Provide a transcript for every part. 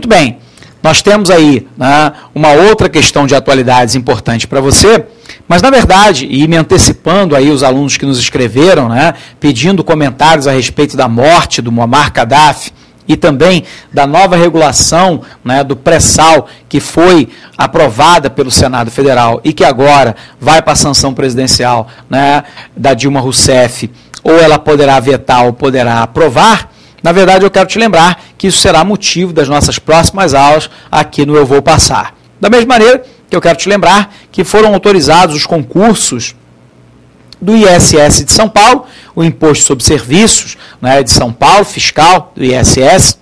Muito bem, nós temos aí, né, uma outra questão de atualidades importante para você, mas na verdade, e me antecipando aí os alunos que nos escreveram, né, pedindo comentários a respeito da morte do Muammar Gaddafi, e também da nova regulação, né, do pré-sal que foi aprovada pelo Senado Federal e que agora vai para a sanção presidencial, né, da Dilma Rousseff, ou ela poderá vetar ou poderá aprovar. Na verdade, eu quero te lembrar que isso será motivo das nossas próximas aulas aqui no Eu Vou Passar. Da mesma maneira que eu quero te lembrar que foram autorizados os concursos do ISS de São Paulo, o Imposto sobre Serviços, né, de São Paulo, fiscal do ISS,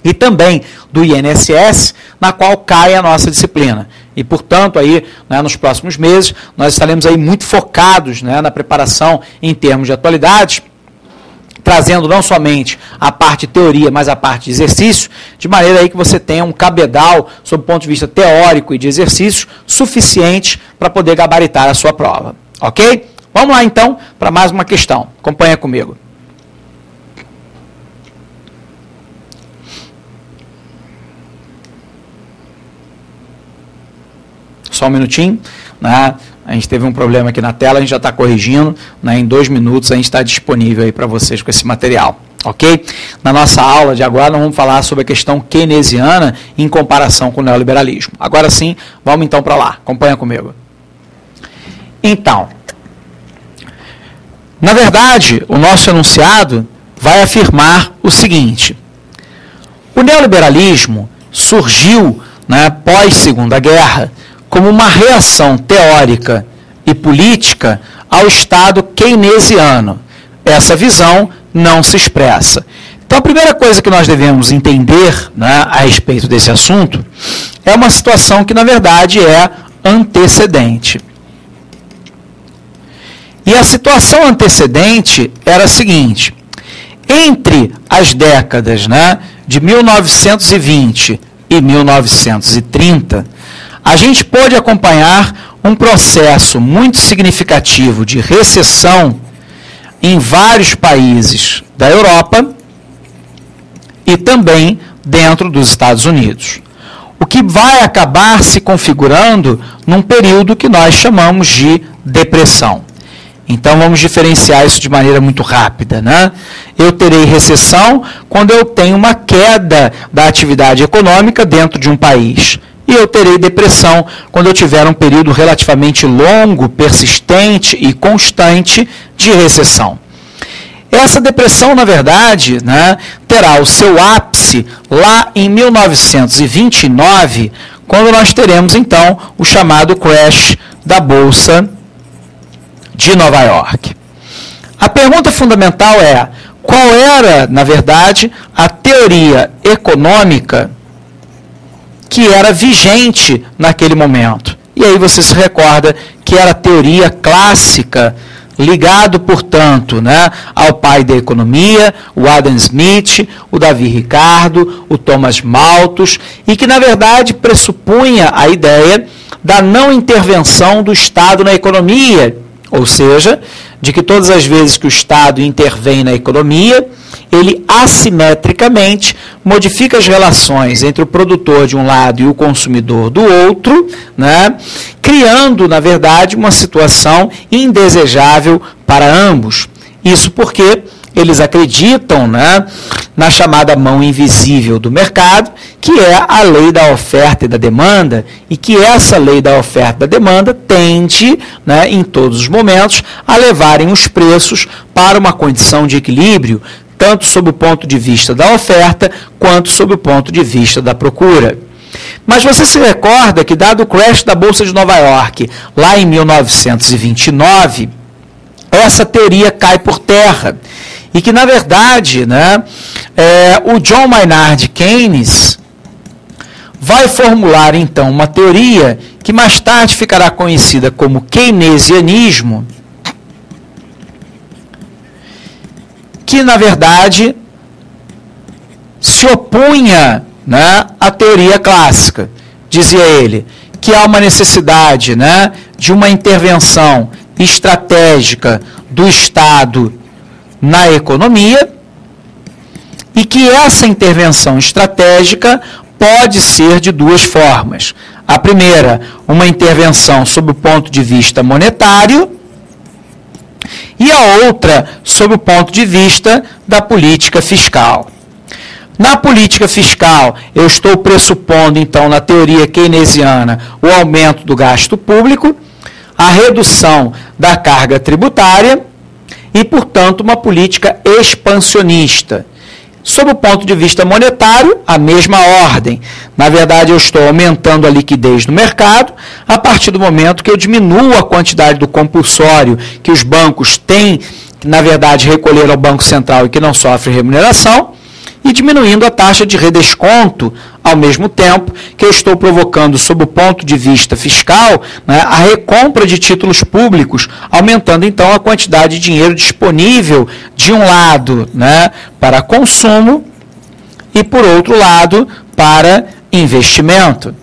e também do INSS, na qual cai a nossa disciplina. E, portanto, aí, né, nos próximos meses, nós estaremos aí muito focados, né, na preparação em termos de atualidades, trazendo não somente a parte de teoria, mas a parte de exercício, de maneira aí que você tenha um cabedal, sob o ponto de vista teórico e de exercícios, suficiente para poder gabaritar a sua prova. Ok? Vamos lá, então, para mais uma questão. Acompanha comigo. Só um minutinho, né? A gente teve um problema aqui na tela, a gente já está corrigindo, né? Em 2 minutos a gente está disponível aí para vocês com esse material, ok? Na nossa aula de agora, nós vamos falar sobre a questão keynesiana em comparação com o neoliberalismo. Agora sim, vamos então para lá. Acompanha comigo. Então, na verdade, o nosso enunciado vai afirmar o seguinte: o neoliberalismo surgiu, né, pós-Segunda Guerra como uma reação teórica e política ao Estado keynesiano. Essa visão não se expressa. Então, a primeira coisa que nós devemos entender, né, a respeito desse assunto é uma situação que, na verdade, é antecedente. E a situação antecedente era a seguinte: entre as décadas, né, de 1920 e 1930, a gente pôde acompanhar um processo muito significativo de recessão em vários países da Europa e também dentro dos Estados Unidos, o que vai acabar se configurando num período que nós chamamos de depressão. Então, vamos diferenciar isso de maneira muito rápida, né? Eu terei recessão quando eu tenho uma queda da atividade econômica dentro de um país. E eu terei depressão quando eu tiver um período relativamente longo, persistente e constante de recessão. Essa depressão, na verdade, né, terá o seu ápice lá em 1929, quando nós teremos, então, o chamado crash da Bolsa de Nova York. A pergunta fundamental é: qual era, na verdade, a teoria econômica que era vigente naquele momento? E aí você se recorda que era a teoria clássica, ligado, portanto, né, ao pai da economia, o Adam Smith, o Davi Ricardo, o Thomas Malthus, e que, na verdade, pressupunha a ideia da não intervenção do Estado na economia, ou seja, de que todas as vezes que o Estado intervém na economia, ele assimetricamente modifica as relações entre o produtor de um lado e o consumidor do outro, né, criando, na verdade, uma situação indesejável para ambos. Isso porque eles acreditam, né, na chamada mão invisível do mercado, que é a lei da oferta e da demanda, e que essa lei da oferta e da demanda tende, né, em todos os momentos, a levarem os preços para uma condição de equilíbrio, tanto sob o ponto de vista da oferta, quanto sob o ponto de vista da procura. Mas você se recorda que, dado o crash da Bolsa de Nova York, lá em 1929, essa teoria cai por terra. E que, na verdade, né, o John Maynard Keynes vai formular, então, uma teoria que mais tarde ficará conhecida como keynesianismo, que, na verdade, se opunha, né, à teoria clássica. Dizia ele que há uma necessidade, né, de uma intervenção estratégica do Estado na economia e que essa intervenção estratégica pode ser de duas formas. A primeira, uma intervenção sob o ponto de vista monetário, e a outra, sob o ponto de vista da política fiscal. Na política fiscal, eu estou pressupondo, então, na teoria keynesiana, o aumento do gasto público, a redução da carga tributária e, portanto, uma política expansionista. Sob o ponto de vista monetário, a mesma ordem. Na verdade, eu estou aumentando a liquidez no mercado a partir do momento que eu diminuo a quantidade do compulsório que os bancos têm, na verdade, recolher ao Banco Central e que não sofre remuneração, e diminuindo a taxa de redesconto, ao mesmo tempo que eu estou provocando, sob o ponto de vista fiscal, né, a recompra de títulos públicos, aumentando então a quantidade de dinheiro disponível, de um lado, né, para consumo e, por outro lado, para investimento.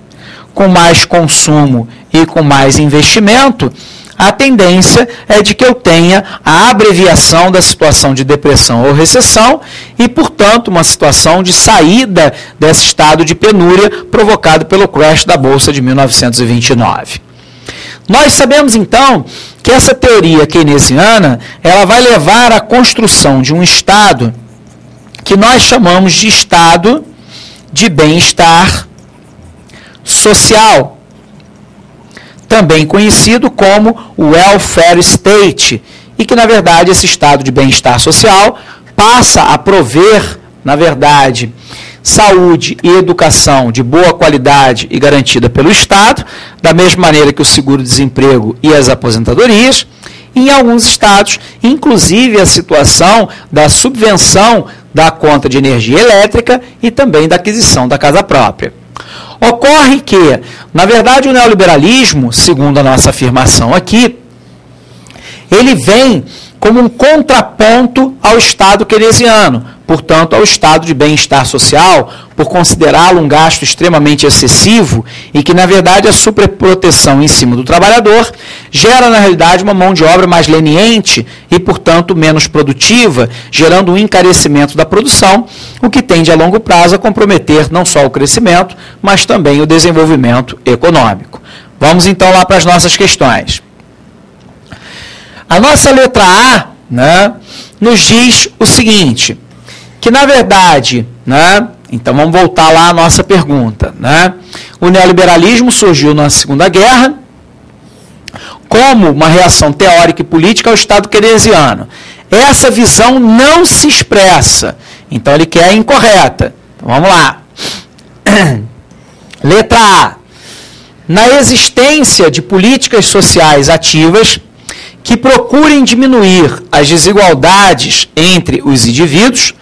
Com mais consumo e com mais investimento, a tendência é de que eu tenha a abreviação da situação de depressão ou recessão e, portanto, uma situação de saída desse estado de penúria provocado pelo crash da Bolsa de 1929. Nós sabemos, então, que essa teoria keynesiana ela vai levar à construção de um estado que nós chamamos de estado de bem-estar social, também conhecido como welfare state, e que, na verdade, esse estado de bem-estar social passa a prover, na verdade, saúde e educação de boa qualidade e garantida pelo Estado, da mesma maneira que o seguro-desemprego e as aposentadorias, e, em alguns estados, inclusive a situação da subvenção da conta de energia elétrica e também da aquisição da casa própria. Ocorre que, na verdade, o neoliberalismo, segundo a nossa afirmação aqui, ele vem como um contraponto ao Estado keynesiano, portanto, ao estado de bem-estar social, por considerá-lo um gasto extremamente excessivo e que, na verdade, a superproteção em cima do trabalhador gera, na realidade, uma mão de obra mais leniente e, portanto, menos produtiva, gerando um encarecimento da produção, o que tende a longo prazo a comprometer não só o crescimento, mas também o desenvolvimento econômico. Vamos, então, lá para as nossas questões. A nossa letra A, né, nos diz o seguinte, que, na verdade, né, então vamos voltar lá à nossa pergunta, né, o neoliberalismo surgiu na Segunda Guerra como uma reação teórica e política ao Estado keynesiano. Essa visão não se expressa, então ele quer a incorreta. Então, vamos lá. Letra A. Na existência de políticas sociais ativas que procurem diminuir as desigualdades entre os indivíduos,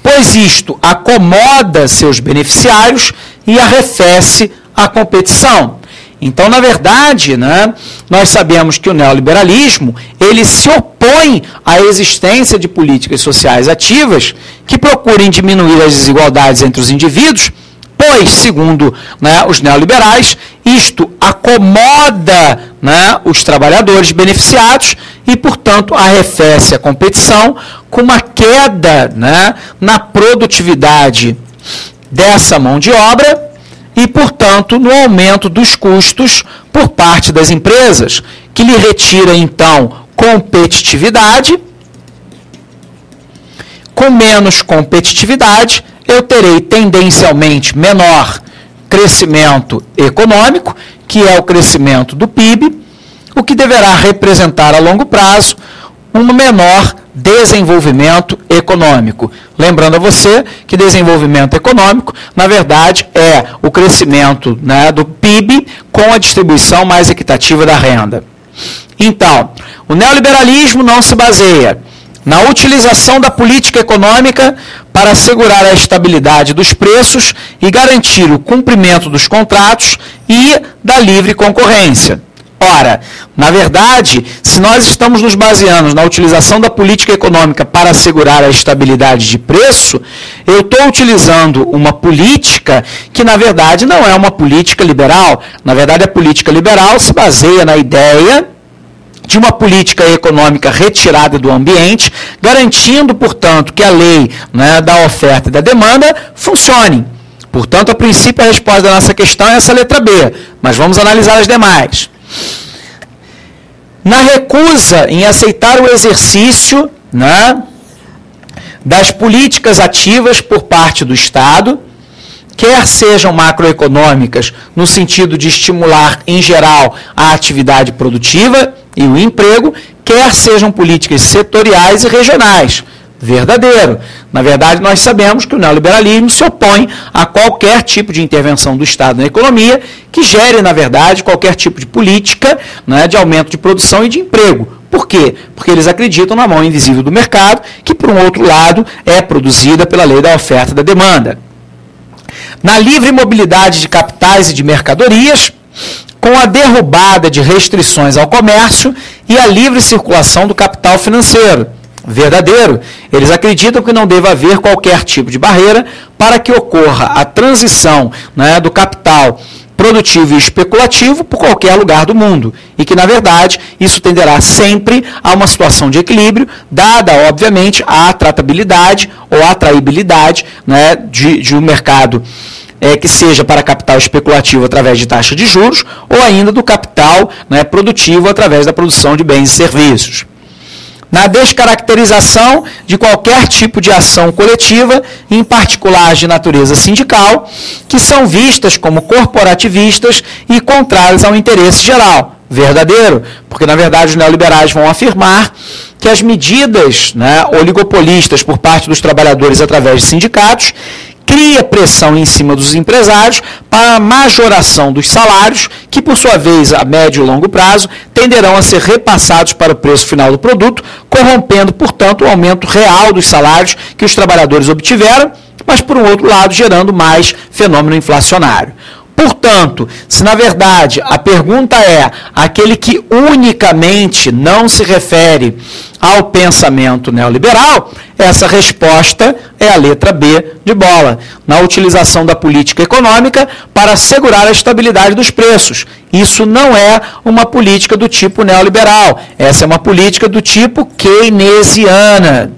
pois isto acomoda seus beneficiários e arrefece a competição. Então, na verdade, né, nós sabemos que o neoliberalismo ele se opõe à existência de políticas sociais ativas que procurem diminuir as desigualdades entre os indivíduos, pois, segundo, né, os neoliberais, isto acomoda, né, os trabalhadores beneficiados e, portanto, arrefece a competição com uma queda, né, na produtividade dessa mão de obra e, portanto, no aumento dos custos por parte das empresas, que lhe retira, então, competitividade. Com menos competitividade, eu terei tendencialmente menor crescimento econômico, que é o crescimento do PIB, o que deverá representar a longo prazo um menor desenvolvimento econômico. Lembrando a você que desenvolvimento econômico, na verdade, é o crescimento, né, do PIB com a distribuição mais equitativa da renda. Então, o neoliberalismo não se baseia na utilização da política econômica para assegurar a estabilidade dos preços e garantir o cumprimento dos contratos e da livre concorrência. Ora, na verdade, se nós estamos nos baseando na utilização da política econômica para assegurar a estabilidade de preço, eu estou utilizando uma política que, na verdade, não é uma política liberal. Na verdade, a política liberal se baseia na ideia de uma política econômica retirada do ambiente, garantindo, portanto, que a lei, né, da oferta e da demanda funcione. Portanto, a princípio, a resposta da nossa questão é essa letra B, mas vamos analisar as demais. Na recusa em aceitar o exercício, né, das políticas ativas por parte do Estado, quer sejam macroeconômicas, no sentido de estimular, em geral, a atividade produtiva e o emprego, quer sejam políticas setoriais e regionais. Verdadeiro. Na verdade, nós sabemos que o neoliberalismo se opõe a qualquer tipo de intervenção do Estado na economia que gere, na verdade, qualquer tipo de política, né, de aumento de produção e de emprego. Por quê? Porque eles acreditam na mão invisível do mercado, que, por um outro lado, é produzida pela lei da oferta e da demanda. Na livre mobilidade de capitais e de mercadorias, com a derrubada de restrições ao comércio e a livre circulação do capital financeiro. Verdadeiro. Eles acreditam que não deva haver qualquer tipo de barreira para que ocorra a transição, né, do capital produtivo e especulativo por qualquer lugar do mundo. E que, na verdade, isso tenderá sempre a uma situação de equilíbrio, dada, obviamente, a tratabilidade ou a atraibilidade, né, de um mercado que seja para capital especulativo através de taxa de juros ou ainda do capital, né, produtivo através da produção de bens e serviços. Na descaracterização de qualquer tipo de ação coletiva, em particular de natureza sindical, que são vistas como corporativistas e contrárias ao interesse geral. Verdadeiro, porque na verdade os neoliberais vão afirmar que as medidas, né, oligopolistas por parte dos trabalhadores através de sindicatos cria pressão em cima dos empresários para a majoração dos salários, que por sua vez, a médio e longo prazo, tenderão a ser repassados para o preço final do produto, corrompendo, portanto, o aumento real dos salários que os trabalhadores obtiveram, mas, por um outro lado, gerando mais fenômeno inflacionário. Portanto, se na verdade a pergunta é aquele que unicamente não se refere ao pensamento neoliberal, essa resposta é a letra B de bola, na utilização da política econômica para assegurar a estabilidade dos preços. Isso não é uma política do tipo neoliberal, essa é uma política do tipo keynesiana,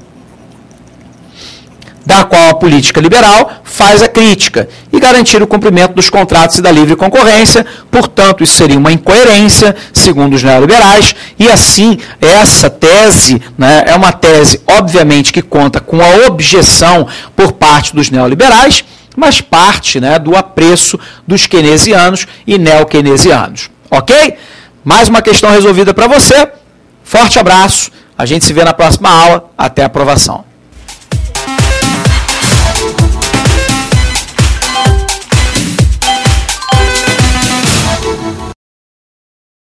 da qual a política liberal faz a crítica, e garantir o cumprimento dos contratos e da livre concorrência. Portanto, isso seria uma incoerência, segundo os neoliberais, e assim, essa tese, né, é uma tese, obviamente, que conta com a objeção por parte dos neoliberais, mas parte, né, do apreço dos keynesianos e neo-keynesianos. Ok? Mais uma questão resolvida para você. Forte abraço. A gente se vê na próxima aula. Até a aprovação.